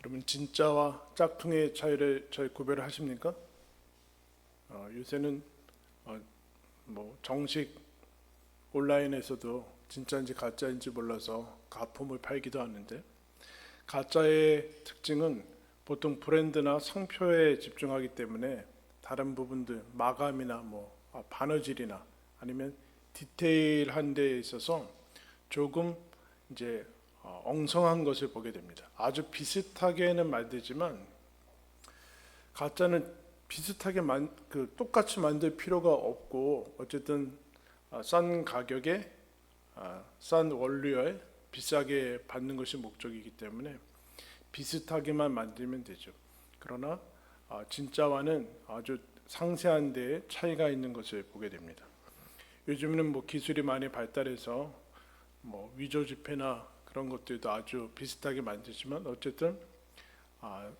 여러분 진짜와 짝퉁의 차이를 잘 구별을 하십니까? 요새는 정식 온라인에서도 진짜인지 가짜인지 몰라서 가품을 팔기도 하는데, 가짜의 특징은 보통 브랜드나 상표에 집중하기 때문에 다른 부분들, 마감이나 바느질이나 아니면 디테일한 데에 있어서 조금 이제 엉성한 것을 보게 됩니다. 아주 비슷하게는 만들지만 가짜는 비슷하게 똑같이 만들 필요가 없고, 어쨌든 싼 가격에 싼 원료에 비싸게 받는 것이 목적이기 때문에 비슷하게만 만들면 되죠. 그러나 진짜와는 아주 상세한 데에 차이가 있는 것을 보게 됩니다. 요즘에는 기술이 많이 발달해서 위조 지폐나 그런 것들도 아주 비슷하게 만들지만, 어쨌든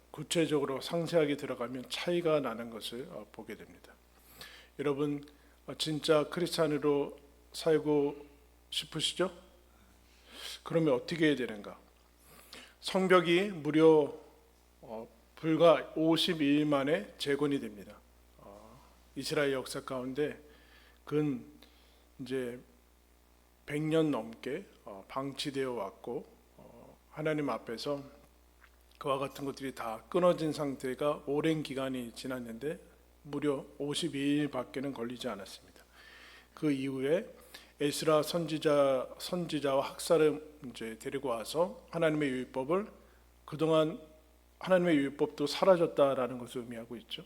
구체적으로 상세하게 들어가면 차이가 나는 것을 보게 됩니다. 여러분 진짜 크리스찬으로 살고 싶으시죠? 그러면 어떻게 해야 되는가? 성벽이 무려 불과 52일 만에 재건이 됩니다. 이스라엘 역사 가운데 근 이제 100년 넘게 방치되어 왔고, 하나님 앞에서 그와 같은 것들이 다 끊어진 상태가 오랜 기간이 지났는데 무려 52일밖에는 걸리지 않았습니다. 그 이후에 에스라 선지자와 학사를 이제 데리고 와서 하나님의 율법을, 그동안 하나님의 율법도 사라졌다라는 것을 의미하고 있죠.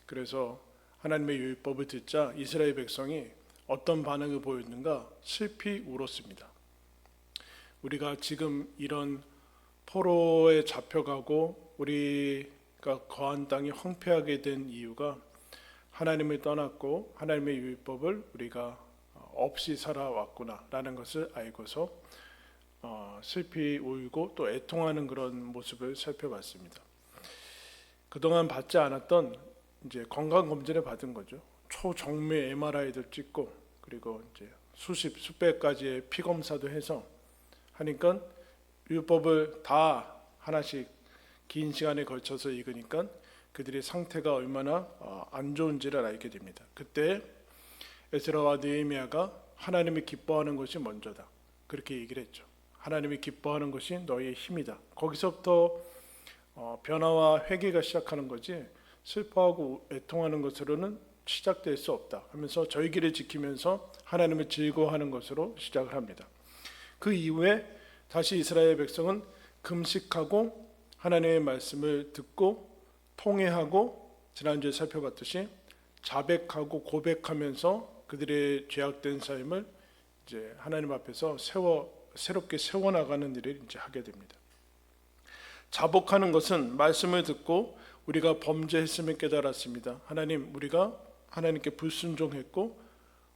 그래서 하나님의 율법을 듣자 이스라엘 백성이 어떤 반응을 보였는가? 슬피 울었습니다. 우리가 지금 이런 포로에 잡혀가고 우리가 거한 땅이 황폐하게 된 이유가 하나님을 떠났고 하나님의 율법을 우리가 없이 살아왔구나라는 것을 알고서 슬피 울고 또 애통하는 그런 모습을 살펴봤습니다. 그동안 받지 않았던 이제 건강 검진을 받은 거죠. 초정밀 MRI도 찍고, 그리고 이제 수백 가지의 피 검사도 해서 하니까 율법을 다 하나씩 긴 시간에 걸쳐서 읽으니까 그들의 상태가 얼마나 안 좋은지를 알게 됩니다. 그때 에스라와 느헤미야가 하나님이 기뻐하는 것이 먼저다, 그렇게 얘기를 했죠. 하나님이 기뻐하는 것이 너희의 힘이다. 거기서부터 변화와 회개가 시작하는 거지, 슬퍼하고 애통하는 것으로는 시작될 수 없다 하면서 저희 길을 지키면서 하나님을 즐거워하는 것으로 시작을 합니다. 그 이후에 다시 이스라엘 백성은 금식하고 하나님의 말씀을 듣고 통회하고, 지난주에 살펴봤듯이 자백하고 고백하면서 그들의 죄악된 삶을 이제 하나님 앞에서 새롭게 세워나가는 일을 이제 하게 됩니다. 자복하는 것은 말씀을 듣고 우리가 범죄했음을 깨달았습니다. 하나님, 우리가 하나님께 불순종했고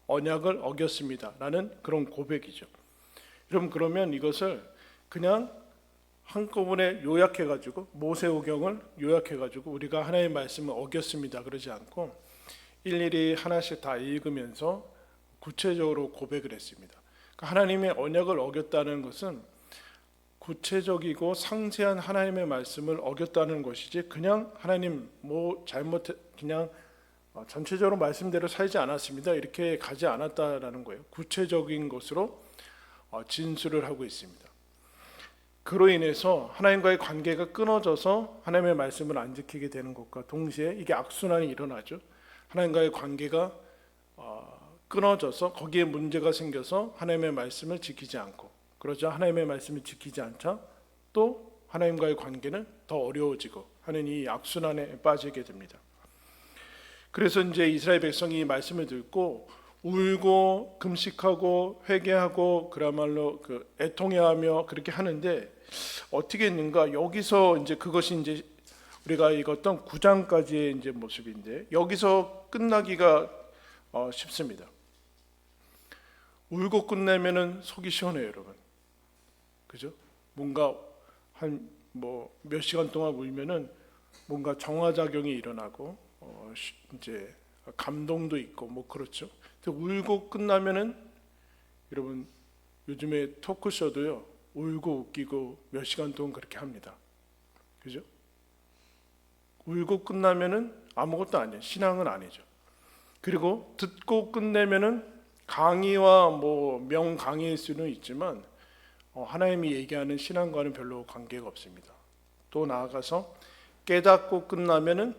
언약을 어겼습니다 라는 그런 고백이죠. 여러분, 그러면 이것을 그냥 한꺼번에 요약해가지고, 모세오경을 요약해가지고 우리가 하나님의 말씀을 어겼습니다 그러지 않고 일일이 하나씩 다 읽으면서 구체적으로 고백을 했습니다. 그러니까 하나님의 언약을 어겼다는 것은 구체적이고 상세한 하나님의 말씀을 어겼다는 것이지, 그냥 하나님 그냥 전체적으로 말씀대로 살지 않았습니다 이렇게 가지 않았다라는 거예요. 구체적인 것으로 진술을 하고 있습니다. 그로 인해서 하나님과의 관계가 끊어져서 하나님의 말씀을 안 지키게 되는 것과 동시에 이게 악순환이 일어나죠. 하나님과의 관계가 끊어져서 거기에 문제가 생겨서 하나님의 말씀을 지키지 않고, 그러자 하나님의 말씀을 지키지 않자 또 하나님과의 관계는 더 어려워지고 하는 이 악순환에 빠지게 됩니다. 그래서 이제 이스라엘 백성이 말씀을 듣고 울고 금식하고 회개하고 그야말로 애통해하며 그렇게 하는데, 어떻게 했는가? 여기서 이제 그것이 이제 우리가 읽었던 9장까지의 이제 모습인데, 여기서 끝나기가 쉽습니다. 울고 끝내면은 속이 시원해요, 여러분. 그죠? 뭔가 몇 시간 동안 울면은 뭔가 정화작용이 일어나고 이제 감동도 있고 그렇죠. 울고 끝나면은, 여러분 요즘에 토크쇼도요 울고 웃기고 몇 시간 동안 그렇게 합니다. 그죠? 울고 끝나면은 아무것도 아니에요. 신앙은 아니죠. 그리고 듣고 끝내면은 강의와 뭐 명강의일 수는 있지만 하나님이 얘기하는 신앙과는 별로 관계가 없습니다. 또 나아가서 깨닫고 끝나면은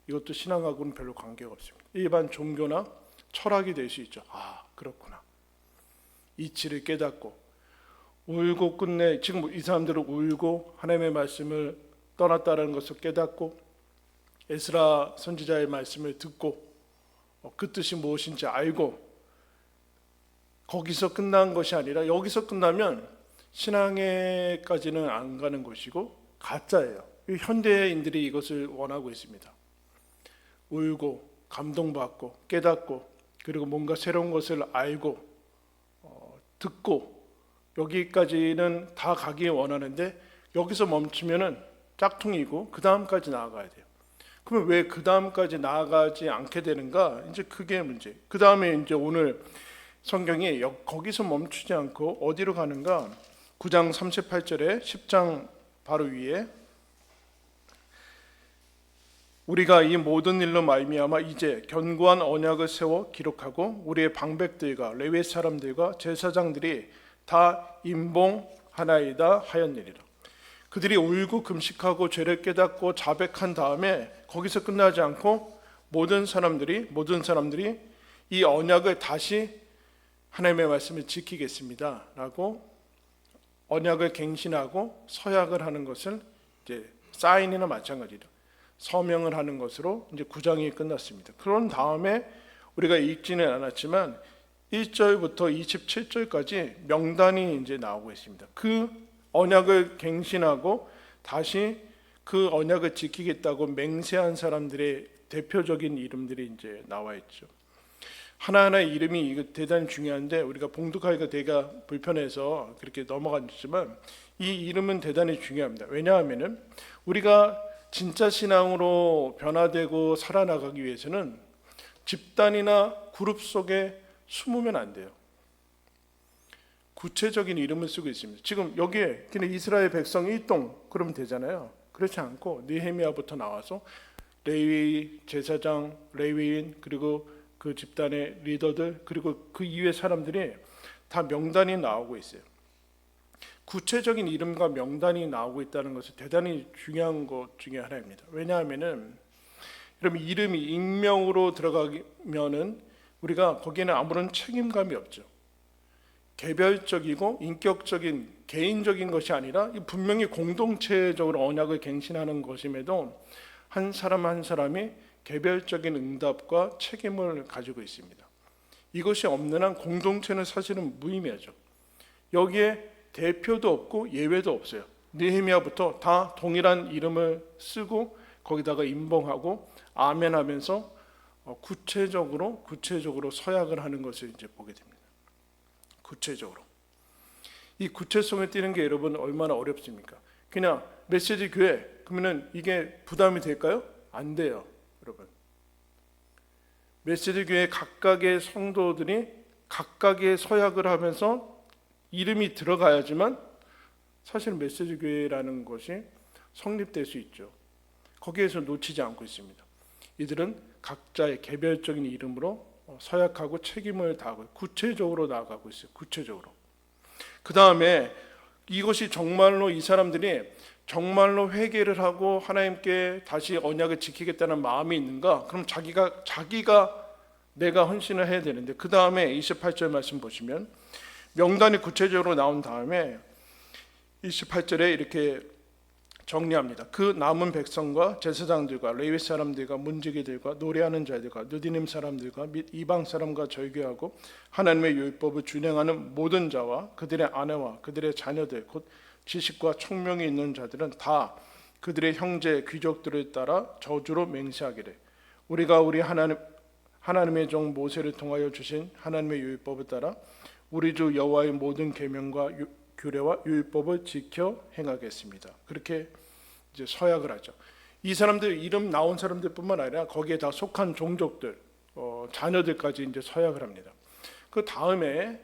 이것도 신앙하고는 별로 관계가 없습니다. 일반 종교나 철학이 될 수 있죠. 아, 그렇구나. 이치를 깨닫고 울고 끝내 지금 이 사람들은 울고 하나님의 말씀을 떠났다는 것을 깨닫고 에스라 선지자의 말씀을 듣고 그 뜻이 무엇인지 알고 거기서 끝난 것이 아니라 여기서 끝나면 신앙에까지는 안 가는 것이고 가짜예요. 현대인들이 이것을 원하고 있습니다. 울고 감동받고 깨닫고 그리고 뭔가 새로운 것을 알고 듣고 여기까지는 다 가기 원하는데 여기서 멈추면은 짝퉁이고 그 다음까지 나아가야 돼요. 그러면 왜 그 다음까지 나아가지 않게 되는가? 이제 그게 문제. 그 다음에 이제 오늘 성경이 거기서 멈추지 않고 어디로 가는가? 9장 38절에 10장 바로 위에 우리가 이 모든 일로 말미암아 이제 견고한 언약을 세워 기록하고 우리의 방백들과 레위 사람들과 제사장들이 다 임봉하나이다 하였느니라. 그들이 울고 금식하고 죄를 깨닫고 자백한 다음에 거기서 끝나지 않고 모든 사람들이 이 언약을 다시 하나님의 말씀을 지키겠습니다 라고 언약을 갱신하고 서약을 하는 것을 이제 사인이나 마찬가지로 서명을 하는 것으로 이제 9장이 끝났습니다. 그런 다음에 우리가 읽지는 않았지만 1절부터 27절까지 명단이 이제 나오고 있습니다. 그 언약을 갱신하고 다시 그 언약을 지키겠다고 맹세한 사람들의 대표적인 이름들이 이제 나와 있죠. 하나하나의 이름이 이거 대단히 중요한데 우리가 봉독하기가 되게 불편해서 그렇게 넘어갔지만 이 이름은 대단히 중요합니다. 왜냐하면은 우리가 진짜 신앙으로 변화되고 살아나가기 위해서는 집단이나 그룹 속에 숨으면 안 돼요. 구체적인 이름을 쓰고 있습니다. 지금 여기에 그냥 이스라엘 백성 1동 그러면 되잖아요. 그렇지 않고 느헤미야부터 나와서 레위 제사장, 레위인 그리고 그 집단의 리더들 그리고 그 이외 사람들이 다 명단이 나오고 있어요. 구체적인 이름과 명단이 나오고 있다는 것은 대단히 중요한 것 중에 하나입니다. 왜냐하면은 여러분 이름이 익명으로 들어가면은 우리가 거기에는 아무런 책임감이 없죠. 개별적이고 인격적인 개인적인 것이 아니라 분명히 공동체적으로 언약을 갱신하는 것임에도 한 사람 한 사람이 개별적인 응답과 책임을 가지고 있습니다. 이것이 없는 한 공동체는 사실은 무의미하죠. 여기에 대표도 없고 예외도 없어요. 느헤미야부터 다 동일한 이름을 쓰고 거기다가 임봉하고 아멘하면서 구체적으로 서약을 하는 것을 이제 보게 됩니다. 구체적으로 이 구체성을 띠는 게 여러분 얼마나 어렵습니까? 그냥 메시지 교회 그러면은 이게 부담이 될까요? 안 돼요, 여러분. 메시지 교회 각각의 성도들이 각각의 서약을 하면서 이름이 들어가야지만 사실 메시지 교회라는 것이 성립될 수 있죠. 거기에서 놓치지 않고 있습니다. 이들은 각자의 개별적인 이름으로 서약하고 책임을 다하고 구체적으로 나아가고 있어요. 구체적으로. 그 다음에 이것이 정말로 이 사람들이 정말로 회개를 하고 하나님께 다시 언약을 지키겠다는 마음이 있는가? 그럼 자기가 내가 헌신을 해야 되는데 그 다음에 28절 말씀 보시면 명단이 구체적으로 나온 다음에 28절에 이렇게 정리합니다. 그 남은 백성과 제사장들과 레위 사람들과 문지기들과 노래하는 자들과 느디님 사람들과 및 이방 사람과 절교하고 하나님의 율법을 준행하는 모든 자와 그들의 아내와 그들의 자녀들 곧 지식과 총명이 있는 자들은 다 그들의 형제 귀족들을 따라 저주로 맹세하기를 우리가 우리 하나님의 종 모세를 통하여 주신 하나님의 율법을 따라 우리 주 여호와의 모든 계명과 규례와 율법을 지켜 행하겠습니다. 그렇게 이제 서약을 하죠. 이 사람들 이름 나온 사람들뿐만 아니라 거기에 다 속한 종족들, 자녀들까지 이제 서약을 합니다. 그 다음에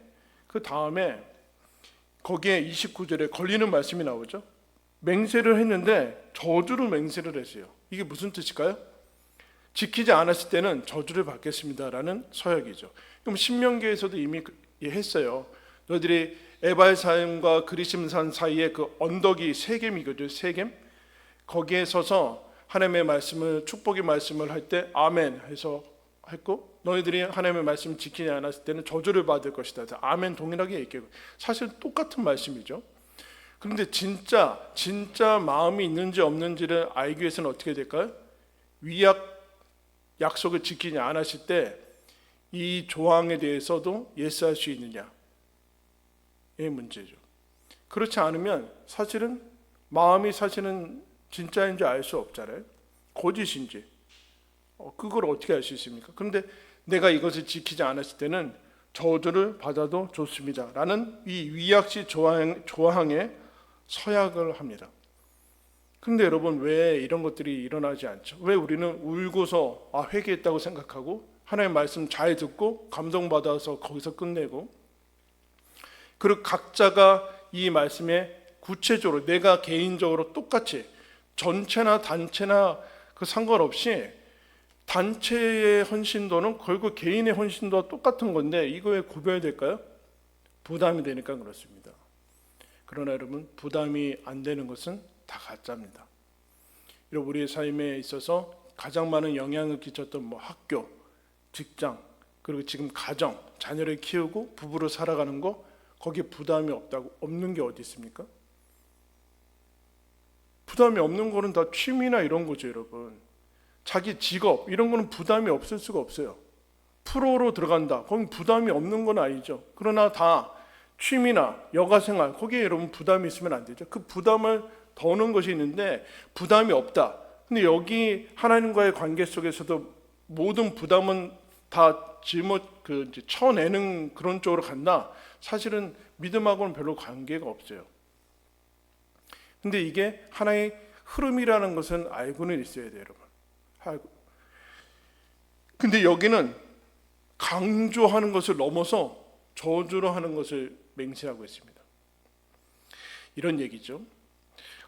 거기에 29절에 걸리는 말씀이 나오죠. 맹세를 했는데 저주를 맹세를 했어요. 이게 무슨 뜻일까요? 지키지 않았을 때는 저주를 받겠습니다라는 서약이죠. 그럼 신명기에서도 이미 했어요. 너희들이 에발 산과 그리심산 사이에 그 언덕이 세겜이거든요. 세겜. 거기에 서서 하나님의 말씀을, 축복의 말씀을 할 때 아멘 해서 했고, 너희들이 하나님의 말씀을 지키지 않았을 때는 저주를 받을 것이다. 아멘 동일하게 얘기해요. 사실 똑같은 말씀이죠. 그런데 진짜 마음이 있는지 없는지를 알기 위해서는 어떻게 될까요? 위약 약속을 지키지 않았을 때 이 조항에 대해서도 예스할 수 있느냐의 문제죠. 그렇지 않으면 사실은 마음이 사실은 진짜인지 알 수 없잖아요. 거짓인지 그걸 어떻게 알 수 있습니까? 그런데 내가 이것을 지키지 않았을 때는 저주를 받아도 좋습니다 라는 이 위약시 조항에 서약을 합니다. 그런데 여러분, 왜 이런 것들이 일어나지 않죠? 왜 우리는 울고서 회개했다고 생각하고 하나님의 말씀 잘 듣고 감동받아서 거기서 끝내고, 그리고 각자가 이 말씀에 구체적으로 내가 개인적으로 똑같이 전체나 단체나 그 상관없이 단체의 헌신도는 결국 개인의 헌신도와 똑같은 건데 이거 왜 구별될까요? 부담이 되니까 그렇습니다. 그러나 여러분, 부담이 안 되는 것은 다 가짜입니다. 여러분, 우리의 삶에 있어서 가장 많은 영향을 끼쳤던 학교, 직장, 그리고 지금 가정, 자녀를 키우고 부부로 살아가는 거, 거기에 부담이 없는 게 어디 있습니까? 부담이 없는 거는 다 취미나 이런 거죠, 여러분. 자기 직업 이런 거는 부담이 없을 수가 없어요. 프로로 들어간다, 거긴 부담이 없는 건 아니죠. 그러나 다 취미나 여가생활, 거기에 여러분 부담이 있으면 안 되죠. 그 부담을 더는 것이 있는데 부담이 없다. 근데 여기 하나님과의 관계 속에서도 모든 부담은 다 쳐내는 그런 쪽으로 간다. 사실은 믿음하고는 별로 관계가 없어요. 근데 이게 하나의 흐름이라는 것은 알고는 있어야 돼요, 여러분. 근데 여기는 강조하는 것을 넘어서 저주로 하는 것을 맹세하고 있습니다. 이런 얘기죠.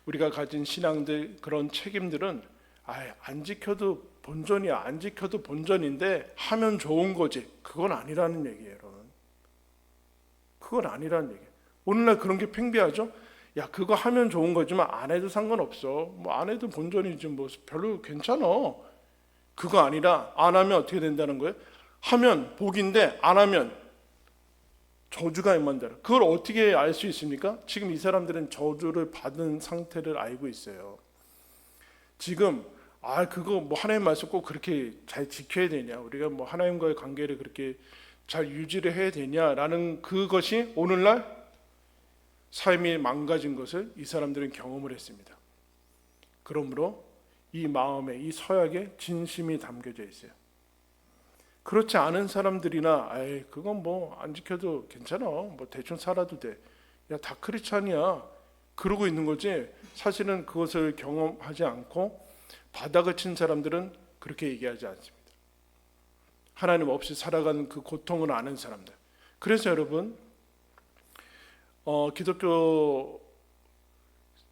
우리가 가진 신앙들, 그런 책임들은 안 지켜도 본전이야, 안 지켜도 본전인데 하면 좋은 거지. 그건 아니라는 얘기예요, 여러분. 그건 아니라는 얘기예요. 오늘날 그런 게 팽배하죠. 야, 그거 하면 좋은 거지만 안 해도 상관없어. 안 해도 본전이지, 별로 괜찮아. 그거 아니라 안 하면 어떻게 된다는 거예요? 하면 복인데 안 하면 저주가 임한다. 그걸 어떻게 알 수 있습니까? 지금 이 사람들은 저주를 받은 상태를 알고 있어요. 지금 그거 하나님 말씀 꼭 그렇게 잘 지켜야 되냐, 우리가 하나님과의 관계를 그렇게 잘 유지를 해야 되냐라는 그것이 오늘날 삶이 망가진 것을 이 사람들은 경험을 했습니다. 그러므로 이 마음에, 이 서약에 진심이 담겨져 있어요. 그렇지 않은 사람들이나 그건 안 지켜도 괜찮아, 대충 살아도 돼, 야, 다 크리스찬이야, 그러고 있는 거지. 사실은 그것을 경험하지 않고 바닥을 친 사람들은 그렇게 얘기하지 않습니다. 하나님 없이 살아가는 그 고통을 아는 사람들. 그래서 여러분, 기독교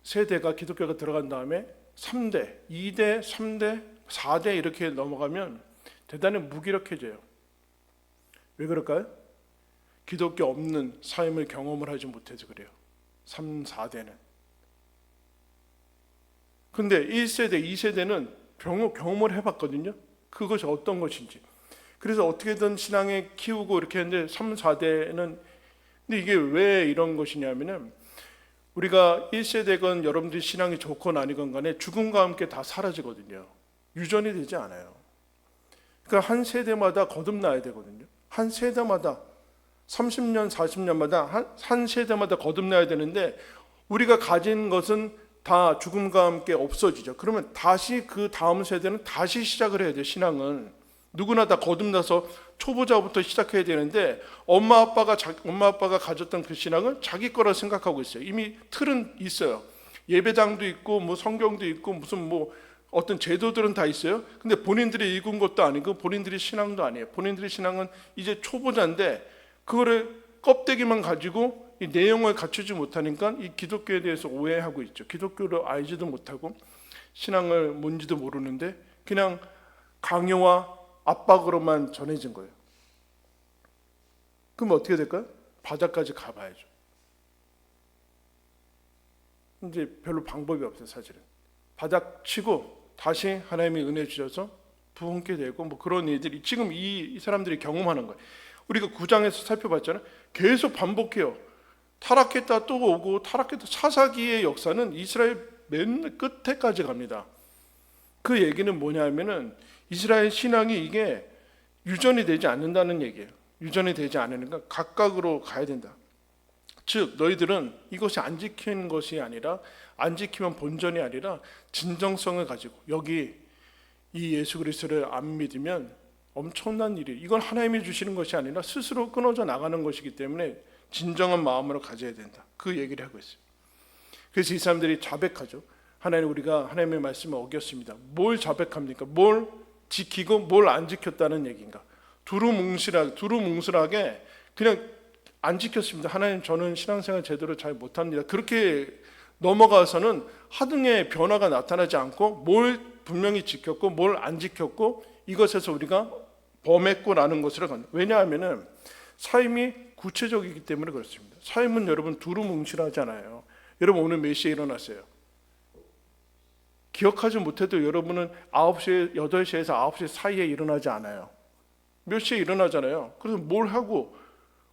세대가, 기독교가 들어간 다음에 3대, 2대, 3대, 4대 이렇게 넘어가면 대단히 무기력해져요. 왜 그럴까요? 기독교 없는 삶을 경험을 하지 못해서 그래요. 3, 4대는. 근데 1세대, 2세대는 경험을 해봤거든요. 그것이 어떤 것인지. 그래서 어떻게든 신앙에 키우고 이렇게 했는데 3, 4대는, 근데 이게 왜 이런 것이냐면은, 우리가 1세대건 여러분들이 신앙이 좋건 아니건 간에 죽음과 함께 다 사라지거든요. 유전이 되지 않아요. 그러니까 한 세대마다 거듭나야 되거든요. 한 세대마다 30년, 40년마다 한 세대마다 거듭나야 되는데, 우리가 가진 것은 다 죽음과 함께 없어지죠. 그러면 다시 그 다음 세대는 다시 시작을 해야 돼요. 신앙은 누구나 다 거듭나서 초보자부터 시작해야 되는데, 엄마 아빠가 가졌던 그 신앙은 자기 거라 생각하고 있어요. 이미 틀은 있어요. 예배당도 있고 성경도 있고 무슨 어떤 제도들은 다 있어요. 근데 본인들이 읽은 것도 아니고 본인들이 신앙도 아니에요. 본인들의 신앙은 이제 초보자인데 그거를 껍데기만 가지고 이 내용을 갖추지 못하니까 이 기독교에 대해서 오해하고 있죠. 기독교를 알지도 못하고 신앙을 뭔지도 모르는데 그냥 강요와 압박으로만 전해진 거예요. 그럼 어떻게 될까요? 바다까지 가봐야죠. 이제 별로 방법이 없어요, 사실은. 바닥 치고 다시 하나님이 은혜 주셔서 부흥케 되고 뭐 그런 일들이 지금 이 사람들이 경험하는 거예요. 우리가 9장에서 살펴봤잖아요. 계속 반복해요. 타락했다 또 오고 타락했다. 사사기의 역사는 이스라엘 맨 끝에까지 갑니다. 그 얘기는 뭐냐면은 이스라엘 신앙이 이게 유전이 되지 않는다는 얘기예요. 유전이 되지 않으니까 각각으로 가야 된다. 즉 너희들은 이것이 안 지키는 것이 아니라 안 지키면 본전이 아니라 진정성을 가지고 여기 이 예수 그리스도를 안 믿으면 엄청난 일이 이건 하나님이 주시는 것이 아니라 스스로 끊어져 나가는 것이기 때문에 진정한 마음으로 가져야 된다. 그 얘기를 하고 있어요. 그래서 이 사람들이 자백하죠. 하나님 우리가 하나님의 말씀을 어겼습니다. 뭘 자백합니까? 뭘 지키고 뭘 안 지켰다는 얘기인가? 두루뭉술하게 그냥 안 지켰습니다. 하나님 저는 신앙생활 제대로 잘 못합니다. 그렇게 넘어가서는 하등의 변화가 나타나지 않고 뭘 분명히 지켰고 뭘 안 지켰고 이것에서 우리가 범했고라는 것으로 간다. 왜냐하면 삶이 구체적이기 때문에 그렇습니다. 삶은 여러분 두루뭉실하잖아요. 여러분 오늘 몇 시에 일어났어요? 기억하지 못해도 여러분은 9시, 8시에서 9시 사이에 일어나지 않아요. 몇 시에 일어나잖아요. 그래서 뭘 하고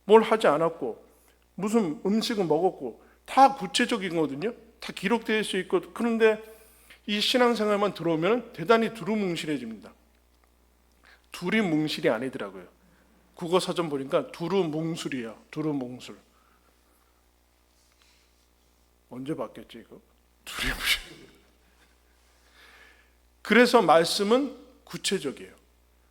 뭘 하지 않았고 무슨 음식을 먹었고 다 구체적인 거거든요. 다 기록될 수 있고 그런데 이 신앙생활만 들어오면 대단히 두루뭉실해집니다. 두리뭉실이 아니더라고요. 국어사전 보니까 두루뭉술이에요. 두루뭉술. 언제 봤겠지 이거? 두리뭉실. 그래서 말씀은 구체적이에요.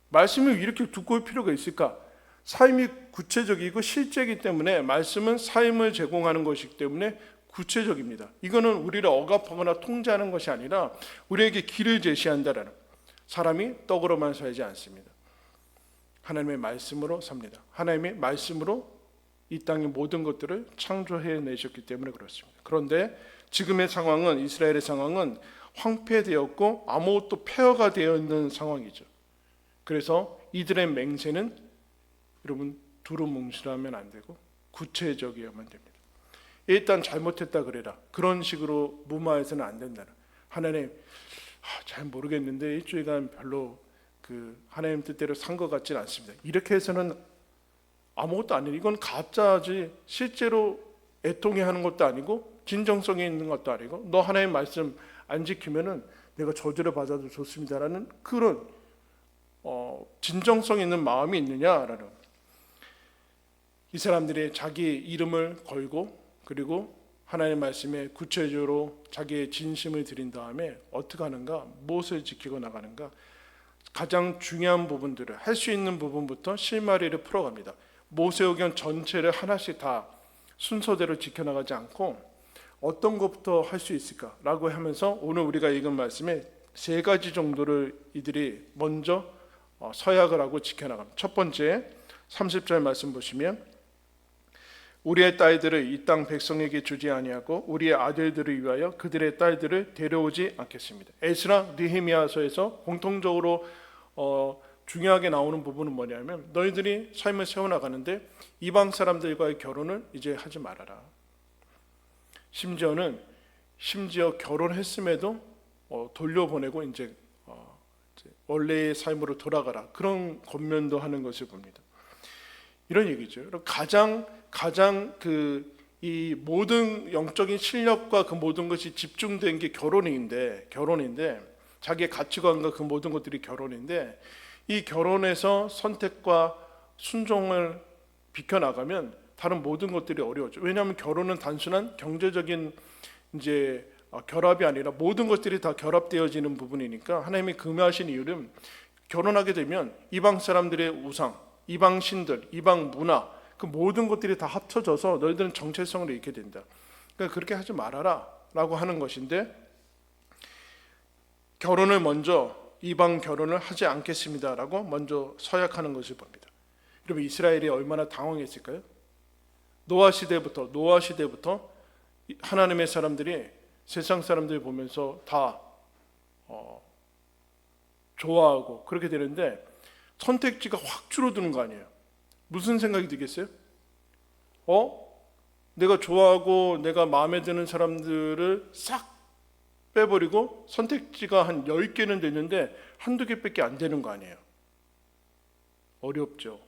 말씀이 이렇게 두꺼울 필요가 있을까? 삶이 구체적이고 실제이기 때문에 말씀은 삶을 제공하는 것이기 때문에 구체적입니다. 이거는 우리를 억압하거나 통제하는 것이 아니라 우리에게 길을 제시한다라는 사람이 떡으로만 살지 않습니다. 하나님의 말씀으로 삽니다. 하나님의 말씀으로 이 땅의 모든 것들을 창조해 내셨기 때문에 그렇습니다. 그런데 지금의 상황은 이스라엘의 상황은 황폐되었고 아무것도 폐허가 되어 있는 상황이죠. 그래서 이들의 맹세는 여러분 두루뭉실하면 안 되고 구체적이어야만 됩니다. 일단 잘못했다 그래라. 그런 식으로 무마해서는 안 된다는. 하나님 잘 모르겠는데 일주일간 별로 하나님 뜻대로 산 것 같지는 않습니다. 이렇게 해서는 아무것도 아니에요. 이건 가짜지 실제로 애통해 하는 것도 아니고 진정성이 있는 것도 아니고 너 하나님 말씀 안 지키면은 내가 저주를 받아도 좋습니다라는 그런 진정성 있는 마음이 있느냐라는. 이 사람들이 자기 이름을 걸고 그리고 하나님의 말씀에 구체적으로 자기의 진심을 드린 다음에 어떻게 하는가? 무엇을 지키고 나가는가? 가장 중요한 부분들을 할 수 있는 부분부터 실마리를 풀어갑니다. 모세오경 전체를 하나씩 다 순서대로 지켜나가지 않고 어떤 것부터 할 수 있을까라고 하면서 오늘 우리가 읽은 말씀에 3가지 정도를 이들이 먼저 서약을 하고 지켜나갑니다. 첫 번째 30절 말씀 보시면 우리의 딸들을 이 땅 백성에게 주지 아니하고 우리의 아들들을 위하여 그들의 딸들을 데려오지 않겠습니다. 에스라, 느헤미야서에서 공통적으로 중요하게 나오는 부분은 뭐냐면 너희들이 삶을 세워나가는데 이방 사람들과의 결혼을 이제 하지 말아라. 심지어 결혼했음에도 돌려보내고 이제 원래의 삶으로 돌아가라. 그런 권면도 하는 것을 봅니다. 이런 얘기죠. 가장 이 모든 영적인 실력과 그 모든 것이 집중된 게 결혼인데 자기의 가치관과 그 모든 것들이 결혼인데 이 결혼에서 선택과 순종을 비켜나가면 다른 모든 것들이 어려워져. 왜냐하면 결혼은 단순한 경제적인 이제 결합이 아니라 모든 것들이 다 결합되어지는 부분이니까 하나님이 금하신 이유는 결혼하게 되면 이방 사람들의 우상, 이방 신들, 이방 문화 그 모든 것들이 다 합쳐져서 너희들은 정체성을 잃게 된다. 그러니까 그렇게 하지 말아라 라고 하는 것인데 결혼을 먼저 이방 결혼을 하지 않겠습니다 라고 먼저 서약하는 것을 봅니다. 여러분 이스라엘이 얼마나 당황했을까요? 노아 시대부터 하나님의 사람들이 세상 사람들이 보면서 다 좋아하고 그렇게 되는데 선택지가 확 줄어드는 거 아니에요. 무슨 생각이 들겠어요? 내가 좋아하고 내가 마음에 드는 사람들을 싹 빼버리고 선택지가 한 10개는 됐는데 한두 개밖에 안 되는 거 아니에요. 어렵죠.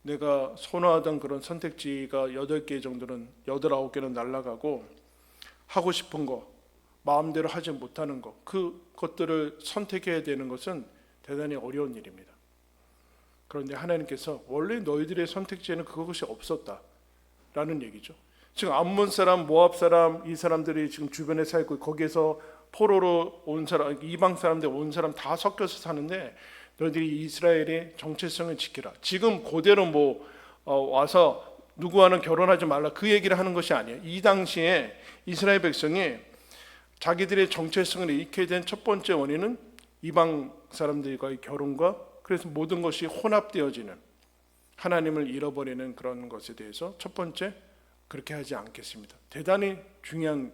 내가 선호하던 그런 선택지가 8개 정도는 8, 9개는 날아가고 하고 싶은 거, 마음대로 하지 못하는 거, 그것들을 선택해야 되는 것은 대단히 어려운 일입니다. 그런데 하나님께서 원래 너희들의 선택지에는 그것이 없었다라는 얘기죠. 지금 암몬 사람, 모압 사람, 이 사람들이 지금 주변에 살고 거기에서 포로로 온 사람, 이방 사람들 온 사람 다 섞여서 사는데 너희들이 이스라엘의 정체성을 지키라. 지금 그대로 와서 누구와는 결혼하지 말라 그 얘기를 하는 것이 아니에요. 이 당시에 이스라엘 백성이 자기들의 정체성을 잃게 된 첫 번째 원인은 이방 사람들과의 결혼과 그래서 모든 것이 혼합되어지는 하나님을 잃어버리는 그런 것에 대해서 첫 번째 그렇게 하지 않겠습니다. 대단히 중요한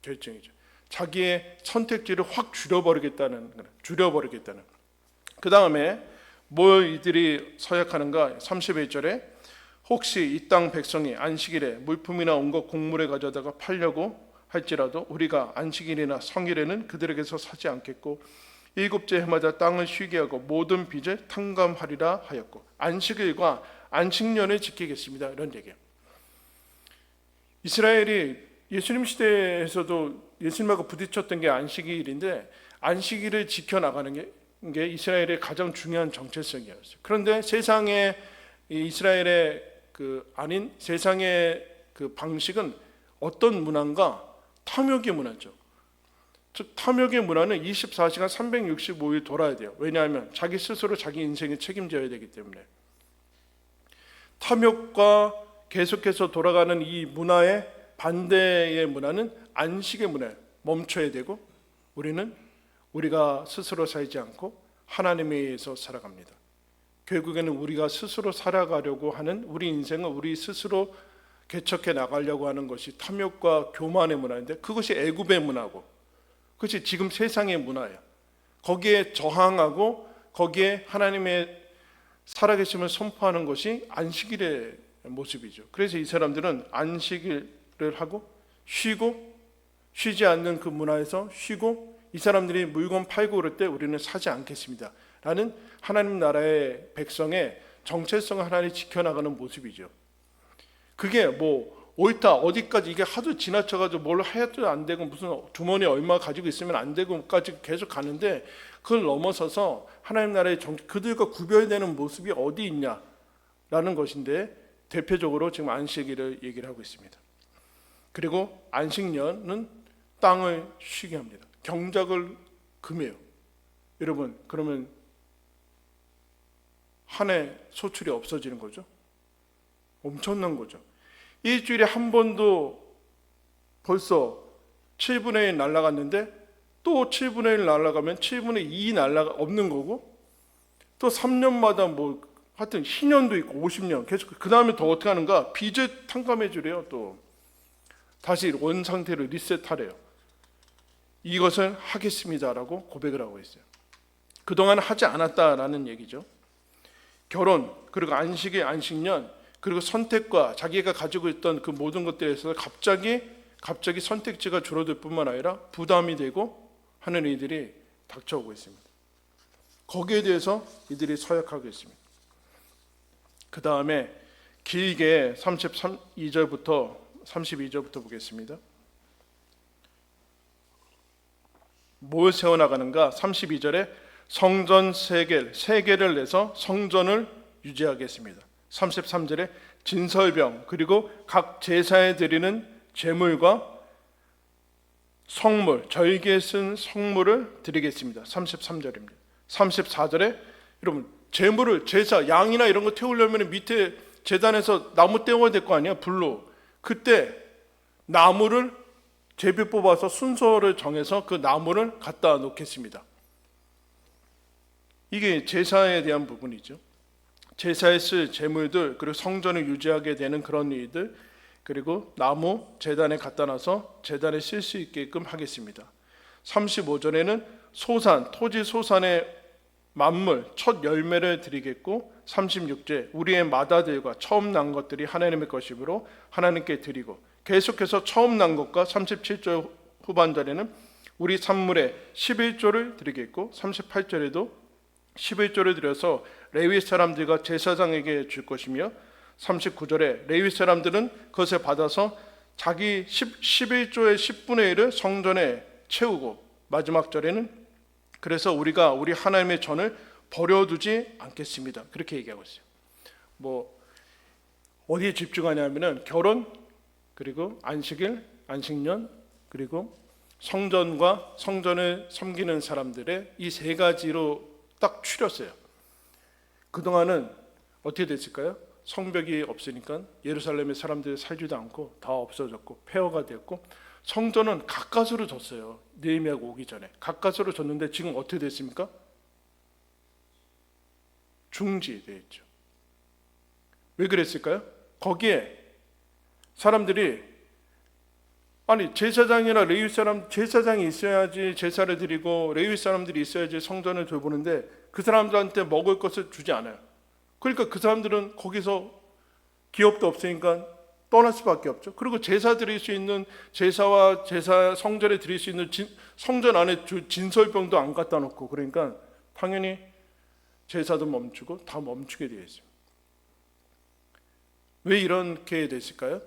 결정이죠. 자기의 선택지를 확 줄여버리겠다는. 그 다음에 뭐 이들이 서약하는가? 31절에 혹시 이 땅 백성이 안식일에 물품이나 온 것 곡물에 가져다가 팔려고 할지라도 우리가 안식일이나 성일에는 그들에게서 사지 않겠고 일곱째 해마다 땅을 쉬게 하고 모든 빚을 탕감하리라 하였고 안식일과 안식년을 지키겠습니다. 이런 얘기예요. 이스라엘이 예수님 시대에서도 예수님하고 부딪혔던 게 안식일인데 안식일을 지켜나가는 게 이스라엘의 가장 중요한 정체성이었어요. 그런데 세상의 이스라엘의 아닌 세상의 그 방식은 어떤 문화인가? 탐욕의 문화죠. 즉 탐욕의 문화는 24시간 365일 돌아야 돼요. 왜냐하면 자기 스스로 자기 인생에 책임져야 되기 때문에. 탐욕과 계속해서 돌아가는 이 문화의 반대의 문화는 안식의 문화예요. 멈춰야 되고 우리는 우리가 스스로 살지 않고 하나님에 의해서 살아갑니다. 결국에는 우리가 스스로 살아가려고 하는 우리 인생은 우리 스스로 개척해 나가려고 하는 것이 탐욕과 교만의 문화인데 그것이 애굽의 문화고 그것이 지금 세상의 문화예요. 거기에 저항하고 거기에 하나님의 살아계심을 선포하는 것이 안식일의 모습이죠. 그래서 이 사람들은 안식일을 하고 쉬고 쉬지 않는 그 문화에서 쉬고 이 사람들이 물건 팔고 그럴 때 우리는 사지 않겠습니다 라는 하나님 나라의 백성의 정체성을 하나님 지켜나가는 모습이죠. 그게 옳다 어디까지 이게 하도 지나쳐가지고 뭘 해도 안 되고 무슨 주머니에 얼마 가지고 있으면 안 되고까지 계속 가는데 그걸 넘어서서 하나님 나라의 그들과 구별되는 모습이 어디 있냐라는 것인데 대표적으로 지금 안식일을 얘기를 하고 있습니다. 그리고 안식년은 땅을 쉬게 합니다. 경작을 금해요. 여러분 그러면 한 해 소출이 없어지는 거죠. 엄청난 거죠. 일주일에 한 번도 벌써 7분의 1 날아갔는데 또 7분의 1 날아가면 7분의 2 없는 거고 또 3년마다 하여튼 희년도 있고 50년 계속 그 다음에 더 어떻게 하는가? 빚을 탕감해 주래요. 또 다시 원 상태로 리셋하래요. 이것을 하겠습니다라고 고백을 하고 있어요. 그동안 하지 않았다라는 얘기죠. 결혼 그리고 안식일 안식년 그리고 선택과 자기가 가지고 있던 그 모든 것들에서 갑자기 선택지가 줄어들 뿐만 아니라 부담이 되고 하는 이들이 닥쳐오고 있습니다. 거기에 대해서 이들이 서약하고 있습니다. 그 다음에 길게 32절부터 보겠습니다. 뭘 세워나가는가? 32절에 성전 3개를 내서 성전을 유지하겠습니다. 33절에 진설병 그리고 각 제사에 드리는 제물과 성물 절기에 쓴 성물을 드리겠습니다. 33절입니다. 34절에 여러분 제물을 제사 양이나 이런 거 태우려면 밑에 제단에서 나무 떼어야 될 거 아니야 불로. 그때 나무를 제비 뽑아서 순서를 정해서 그 나무를 갖다 놓겠습니다. 이게 제사에 대한 부분이죠. 제사에 쓸 제물들, 그리고 성전을 유지하게 되는 그런 일들, 그리고 나무 제단에 갖다 놔서 제단에 쓸 수 있게끔 하겠습니다. 35절에는 소산, 토지 소산의 만물, 첫 열매를 드리겠고, 36절 우리의 마다들과 처음 난 것들이 하나님의 것이므로 하나님께 드리고, 계속해서 처음 난 것과 37절 후반절에는 우리 산물의 11조를 드리겠고, 38절에도 11조를 드려서 레위 사람들과 제사장에게 줄 것이며, 39절에 레위 사람들은 그것을 받아서 자기 11조의 10분의 1을 성전에 채우고, 마지막 절에는 그래서 우리가 우리 하나님의 전을 버려두지 않겠습니다. 그렇게 얘기하고 있어요. 뭐 어디에 집중하냐면은 결혼, 그리고 안식일, 안식년, 그리고 성전과 성전을 섬기는 사람들의 이 세 가지로 딱 추렸어요. 그동안은 어떻게 됐을까요? 성벽이 없으니까 예루살렘의 사람들이 살지도 않고 다 없어졌고 폐허가 되었고, 성전은 가까스로 졌어요. 느헤미야가 오기 전에 가까스로 졌는데 지금 어떻게 됐습니까? 중지되었죠. 왜 그랬을까요? 거기에 사람들이, 아니 제사장이나 레위 사람, 제사장이 있어야지 제사를 드리고 레위 사람들이 있어야지 성전을 돌보는데 그 사람들한테 먹을 것을 주지 않아요. 그러니까 그 사람들은 거기서 기업도 없으니까 떠날 수밖에 없죠. 그리고 제사 드릴 수 있는, 제사와 제사 성전에 드릴 수 있는 성전 안에 진설병도 안 갖다 놓고, 그러니까 당연히 제사도 멈추고 다 멈추게 되어 있습니다. 왜 이렇게 됐을까요?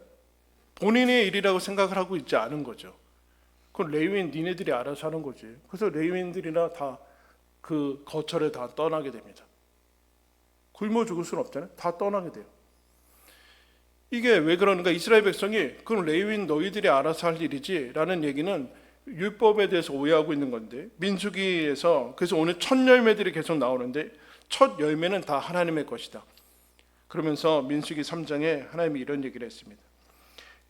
본인의 일이라고 생각을 하고 있지 않은 거죠. 그건 레위인 니네들이 알아서 하는 거지. 그래서 레위인들이나 다 그 거처를 다 떠나게 됩니다. 굶어 죽을 수는 없잖아요. 다 떠나게 돼요. 이게 왜 그러는가? 이스라엘 백성이 그건 레위인 너희들이 알아서 할 일이지 라는 얘기는 율법에 대해서 오해하고 있는 건데, 민수기에서 그래서 오늘 첫 열매들이 계속 나오는데 첫 열매는 다 하나님의 것이다. 그러면서 민수기 3장에 하나님이 이런 얘기를 했습니다.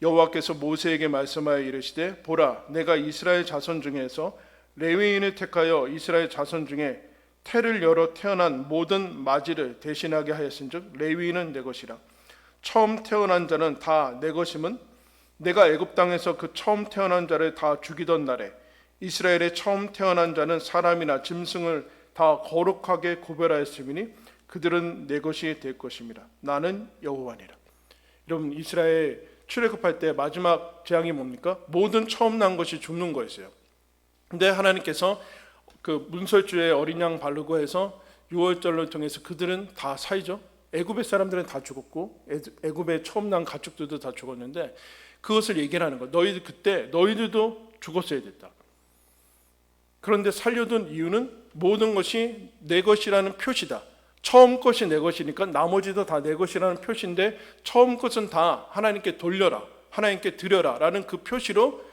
여호와께서 모세에게 말씀하여 이르시되 보라, 내가 이스라엘 자손 중에서 레위인을 택하여 이스라엘 자손 중에 태를 열어 태어난 모든 마지를 대신하게 하였은즉 레위인은 내 것이라. 처음 태어난 자는 다 내 것임은 내가 애굽 땅에서 그 처음 태어난 자를 다 죽이던 날에 이스라엘의 처음 태어난 자는 사람이나 짐승을 다 거룩하게 구별하였으니 그들은 내 것이 될 것임이라. 나는 여호와니라. 여러분, 이스라엘 출애굽할 때 마지막 재앙이 뭡니까? 모든 처음 난 것이 죽는 거였어요. 근데 하나님께서 그 문설주에 어린 양 바르고 해서 유월절을 통해서 그들은 다 살죠. 애굽의 사람들은 다 죽었고 애굽의 처음 난 가축들도 다 죽었는데, 그것을 얘기를 하는 거예요. 너희들 그때 너희들도 죽었어야 됐다. 그런데 살려둔 이유는 모든 것이 내 것이라는 표시다. 처음 것이 내 것이니까 나머지도 다 내 것이라는 표시인데, 처음 것은 다 하나님께 돌려라, 하나님께 드려라 라는 그 표시로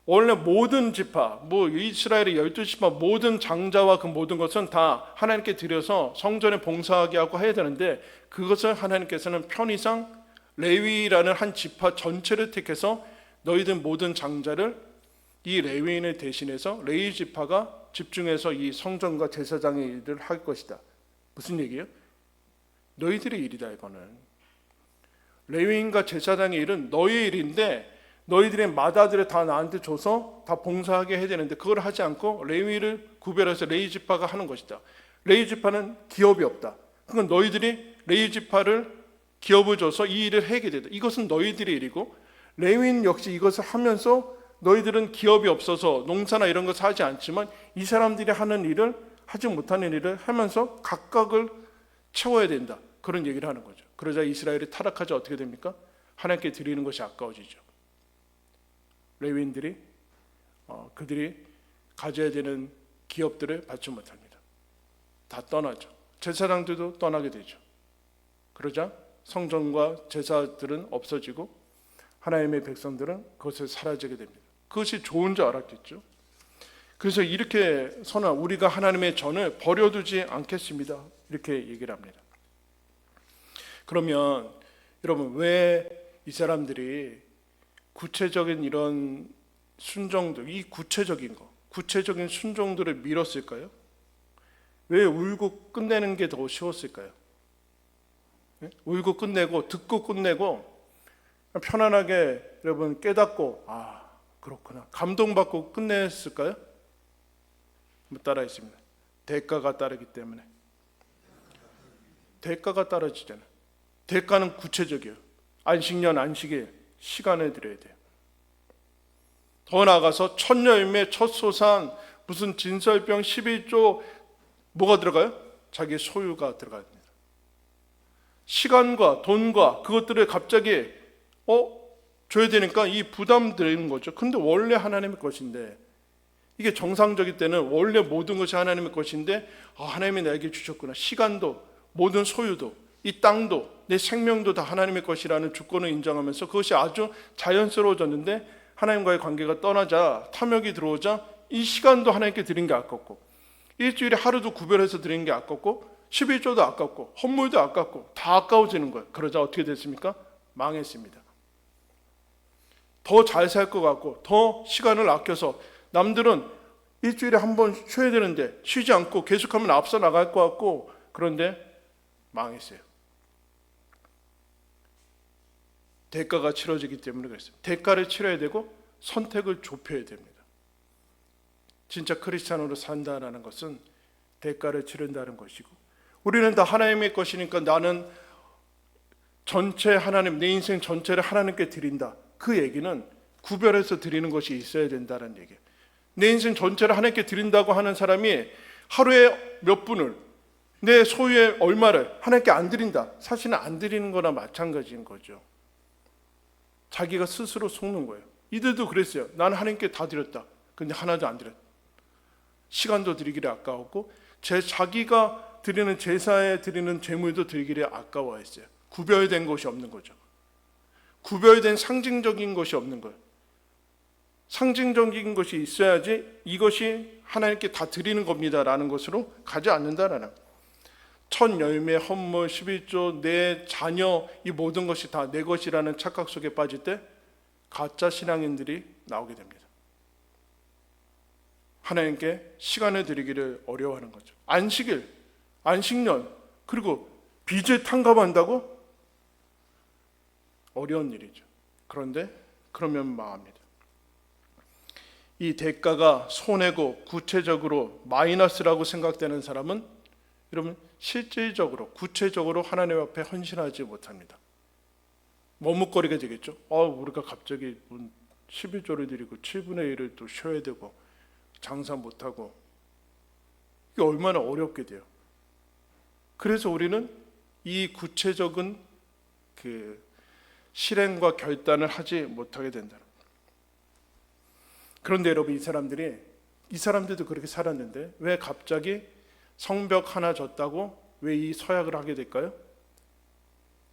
원래 모든 지파, 뭐 이스라엘의 12지파 모든 장자와 그 모든 것은 다 하나님께 드려서 성전에 봉사하게 하고 해야 되는데, 그것을 하나님께서는 편의상 레위라는 한 지파 전체를 택해서 너희들 모든 장자를 이 레위인을 대신해서 레위 지파가 집중해서 이 성전과 제사장의 일을 할 것이다. 무슨 얘기예요? 너희들의 일이다. 이거는 레위인과 제사장의 일은 너희의 일인데 너희들의 마다들을 다 나한테 줘서 다 봉사하게 해야 되는데, 그걸 하지 않고 레위를 구별해서 레위 지파가 하는 것이다. 레위 지파는 기업이 없다. 그건 너희들이 레위 지파를 기업을 줘서 이 일을 하게 되다. 이것은 너희들의 일이고, 레위인 역시 이것을 하면서 너희들은 기업이 없어서 농사나 이런 것을 하지 않지만 이 사람들이 하는 일을, 하지 못하는 일을 하면서 각각을 채워야 된다. 그런 얘기를 하는 거죠. 그러자 이스라엘이 타락하자 어떻게 됩니까? 하나님께 드리는 것이 아까워지죠. 레위인들이 그들이 가져야 되는 기업들을 받지 못합니다. 다 떠나죠. 제사장들도 떠나게 되죠. 그러자 성전과 제사들은 없어지고 하나님의 백성들은 그것을 사라지게 됩니다. 그것이 좋은 줄 알았겠죠. 그래서 이렇게 선언, 우리가 하나님의 전을 버려두지 않겠습니다. 이렇게 얘기를 합니다. 그러면 여러분, 왜 이 사람들이 구체적인 이런 순종들, 이 구체적인 거, 구체적인 순종들을 미뤘을까요? 왜 울고 끝내는 게 더 쉬웠을까요? 울고 끝내고 듣고 끝내고 편안하게 여러분 깨닫고 그렇구나 감동받고 끝냈을까요? 못 따라했습니다. 대가가 따르기 때문에. 대가가 따라지잖아요. 대가는 구체적이에요. 안식년 안식일 시간을 드려야 돼요. 더 나아가서 첫 열매 첫 소산 무슨 진설병 11조 뭐가 들어가요? 자기 소유가 들어갑니다. 시간과 돈과 그것들을 갑자기 줘야 되니까 이 부담 드리는 거죠. 근데 원래 하나님의 것인데 이게 정상적일 때는 원래 모든 것이 하나님의 것인데 하나님이 나에게 주셨구나. 시간도 모든 소유도 이 땅도 내 생명도 다 하나님의 것이라는 주권을 인정하면서 그것이 아주 자연스러워졌는데 하나님과의 관계가 떠나자 탐욕이 들어오자 이 시간도 하나님께 드린 게 아깝고 일주일에 하루도 구별해서 드린 게 아깝고 11조도 아깝고 헌물도 아깝고 다 아까워지는 거예요. 그러자 어떻게 됐습니까? 망했습니다. 더 잘 살 것 같고 더 시간을 아껴서 남들은 일주일에 한 번 쉬어야 되는데 쉬지 않고 계속하면 앞서 나갈 것 같고 그런데 망했어요. 대가가 치러지기 때문에 그랬습니다. 대가를 치러야 되고 선택을 좁혀야 됩니다. 진짜 크리스찬으로 산다는 것은 대가를 치른다는 것이고 우리는 다 하나님의 것이니까 나는 전체 하나님 내 인생 전체를 하나님께 드린다. 그 얘기는 구별해서 드리는 것이 있어야 된다는 얘기예요. 내 인생 전체를 하나님께 드린다고 하는 사람이 하루에 몇 분을 내 소유의 얼마를 하나님께 안 드린다. 사실은 안 드리는 거나 마찬가지인 거죠. 자기가 스스로 속는 거예요. 이들도 그랬어요. 나는 하나님께 다 드렸다. 근데 하나도 안 드렸다. 시간도 드리기를 아까웠고 자기가 드리는 제사에 드리는 제물도 드리기를 아까워했어요. 구별된 것이 없는 거죠. 구별된 상징적인 것이 없는 거예요. 상징적인 것이 있어야지 이것이 하나님께 다 드리는 겁니다라는 것으로 가지 않는다라는 첫 열매, 헌물, 11조, 내 자녀 이 모든 것이 다 내 것이라는 착각 속에 빠질 때 가짜 신앙인들이 나오게 됩니다. 하나님께 시간을 드리기를 어려워하는 거죠. 안식일, 안식년 그리고 빚을 탕감한다고? 어려운 일이죠. 그런데 그러면 망합니다. 이 대가가 손해고 구체적으로 마이너스라고 생각되는 사람은 여러분 실질적으로 구체적으로 하나님 앞에 헌신하지 못합니다. 머뭇거리게 되겠죠. 우리가 갑자기 11조를 드리고 7분의 1을 또 쉬어야 되고 장사 못하고 이게 얼마나 어렵게 돼요. 그래서 우리는 이 구체적인 그 실행과 결단을 하지 못하게 된다. 그런데 여러분 이 사람들도 그렇게 살았는데 왜 갑자기 성벽 하나 졌다고 왜 이 서약을 하게 될까요?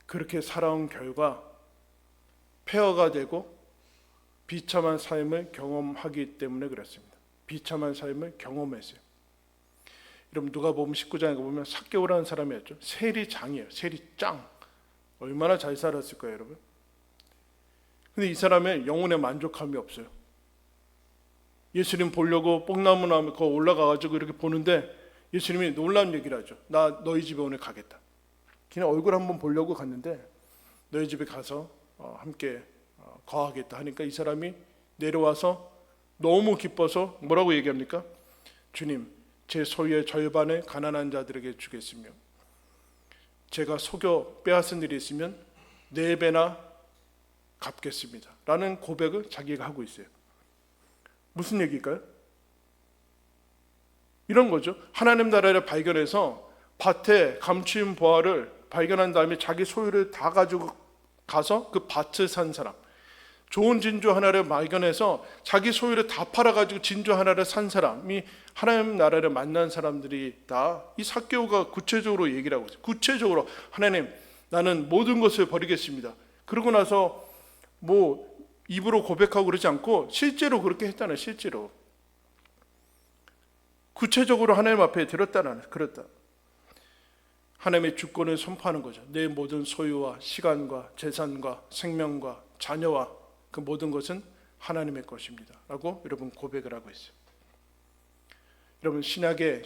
그렇게 살아온 결과 폐허가 되고 비참한 삶을 경험하기 때문에 그렇습니다. 비참한 삶을 경험했어요. 여러분 누가복음 19장에 보면 삭개오라는 사람이었죠. 세리장이에요. 세리짱. 얼마나 잘 살았을까요, 여러분? 근데 이 사람의 영혼의 만족함이 없어요. 예수님 보려고 뽕나무 나무 거 올라가가지고 이렇게 보는데 예수님이 놀라운 얘기를 하죠. 나 너희 집에 오늘 가겠다. 그냥 얼굴 한번 보려고 갔는데 너희 집에 가서 함께 거하겠다 하니까 이 사람이 내려와서 너무 기뻐서 뭐라고 얘기합니까? 주님, 제 소유의 절반을 가난한 자들에게 주겠으며 제가 속여 빼앗은 일이 있으면 4배나 갚겠습니다 라는 고백을 자기가 하고 있어요. 무슨 얘기일까요? 이런 거죠. 하나님 나라를 발견해서 밭에 감추인 보화를 발견한 다음에 자기 소유를 다 가지고 가서 그 밭을 산 사람, 좋은 진주 하나를 발견해서 자기 소유를 다 팔아가지고 진주 하나를 산 사람이 하나님 나라를 만난 사람들이 다 이 삭개오가 구체적으로 얘기를 하고 있어요. 구체적으로 하나님 나는 모든 것을 버리겠습니다. 그러고 나서 뭐 입으로 고백하고 그러지 않고 실제로 그렇게 했다는 실제로 구체적으로 하나님 앞에 들었다는 그렇다. 하나님의 주권을 선포하는 거죠. 내 모든 소유와 시간과 재산과 생명과 자녀와 그 모든 것은 하나님의 것입니다 라고 여러분 고백을 하고 있어요. 여러분 신약에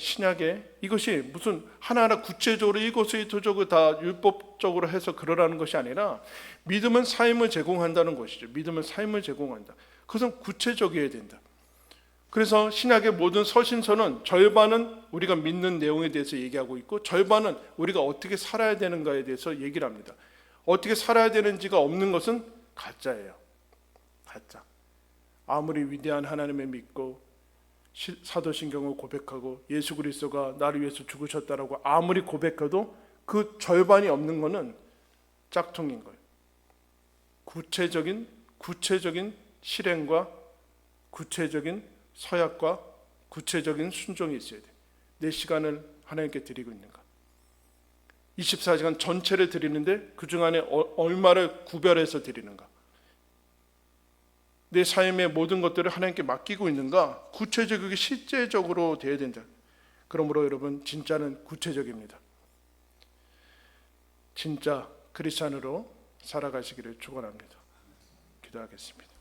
이것이 무슨 하나하나 구체적으로 이것저것 다 율법적으로 해서 그러라는 것이 아니라 믿음은 삶을 제공한다는 것이죠. 믿음은 삶을 제공한다. 그것은 구체적이어야 된다. 그래서 신약의 모든 서신서는 절반은 우리가 믿는 내용에 대해서 얘기하고 있고 절반은 우리가 어떻게 살아야 되는가에 대해서 얘기를 합니다. 어떻게 살아야 되는지가 없는 것은 가짜예요. 가짜. 아무리 위대한 하나님을 믿고 사도신경을 고백하고 예수 그리스도가 나를 위해서 죽으셨다라고 아무리 고백해도 그 절반이 없는 것은 짝퉁인 거예요. 구체적인 실행과 구체적인 서약과 구체적인 순종이 있어야 돼. 내 시간을 하나님께 드리고 있는가? 24시간 전체를 드리는데 그중 안에 얼마를 구별해서 드리는가? 내 삶의 모든 것들을 하나님께 맡기고 있는가? 구체적이고 실제적으로 돼야 된다. 그러므로 여러분 진짜는 구체적입니다. 진짜 크리스찬으로 살아가시기를 축원합니다. 기도하겠습니다.